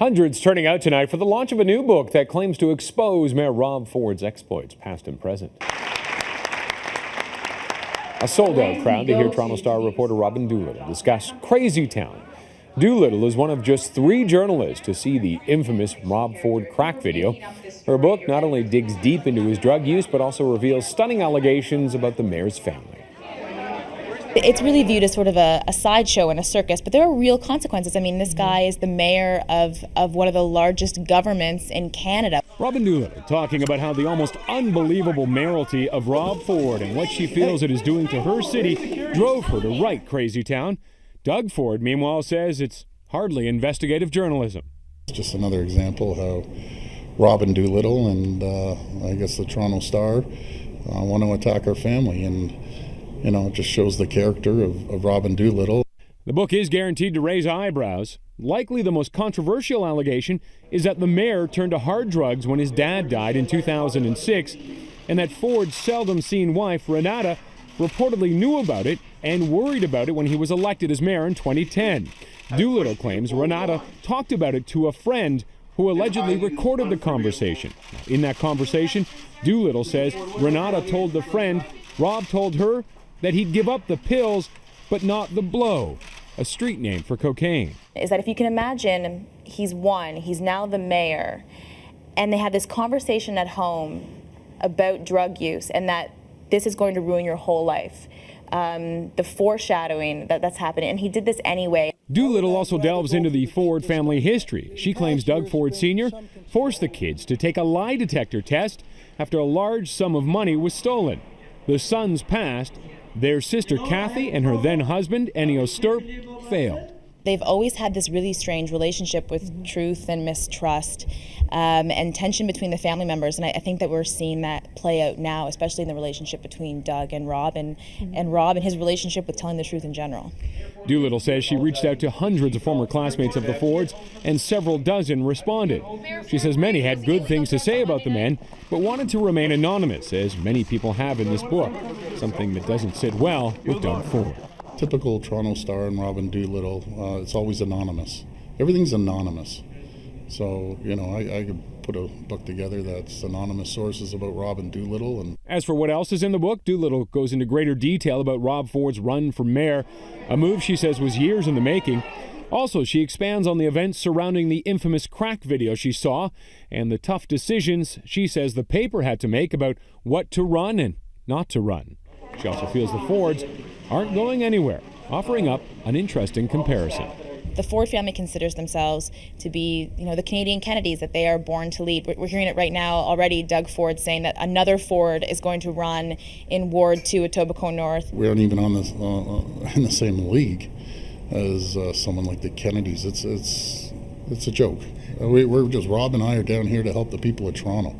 Hundreds turning out tonight for the launch of a new book that claims to expose Mayor Rob Ford's exploits, past and present. A sold-out crowd to hear Toronto Star reporter Robin Doolittle discuss Crazy Town. Doolittle is one of just 3 journalists to see the infamous Rob Ford crack video. Her book not only digs deep into his drug use, but also reveals stunning allegations about the mayor's family. It's really viewed as sort of a sideshow and a circus, but there are real consequences. I mean, this guy is the mayor of one of the largest governments in Canada. Robin Doolittle talking about how the almost unbelievable mayoralty of Rob Ford and what she feels it is doing to her city drove her to write Crazy Town. Doug Ford, meanwhile, says it's hardly investigative journalism. It's just another example how Robin Doolittle and I guess the Toronto Star want to attack our family, and it just shows the character of Robin Doolittle. The book is guaranteed to raise eyebrows. Likely the most controversial allegation is that the mayor turned to hard drugs when his dad died in 2006, and that Ford's seldom-seen wife, Renata, reportedly knew about it and worried about it when he was elected as mayor in 2010. Doolittle claims Renata talked about it to a friend who allegedly recorded the conversation. In that conversation, Doolittle says Renata told the friend Rob told her that he'd give up the pills, but not the blow, a street name for cocaine. Is that if you can imagine, he's now the mayor, and they had this conversation at home about drug use and that this is going to ruin your whole life. The foreshadowing that's happening, and he did this anyway. Doolittle also delves into the Ford family history. She claims Doug Ford Sr. forced the kids to take a lie detector test after a large sum of money was stolen. The sons passed. Their sister Kathy and her then husband, Ennio Sturp, failed. They've always had this really strange relationship with truth and mistrust and tension between the family members. And I think that we're seeing that play out now, especially in the relationship between Doug and Rob, and Rob and his relationship with telling the truth in general. Doolittle says she reached out to hundreds of former classmates of the Fords, and several dozen responded. She says many had good things to say about the men, but wanted to remain anonymous, as many people have in this book, something that doesn't sit well with Doug Ford. Typical Toronto Star and Robin Doolittle, it's always anonymous. Everything's anonymous. So, I could put a book together that's anonymous sources about Robin Doolittle. And as for what else is in the book, Doolittle goes into greater detail about Rob Ford's run for mayor, a move she says was years in the making. Also, she expands on the events surrounding the infamous crack video she saw and the tough decisions she says the paper had to make about what to run and not to run. She also feels the Fords aren't going anywhere, offering up an interesting comparison. The Ford family considers themselves to be, the Canadian Kennedys, that they are born to lead. We're hearing it right now already, Doug Ford saying that another Ford is going to run in Ward 2 at Etobicoke North. We aren't even on in the same league as someone like the Kennedys. It's a joke. We're just, Rob and I are down here to help the people of Toronto.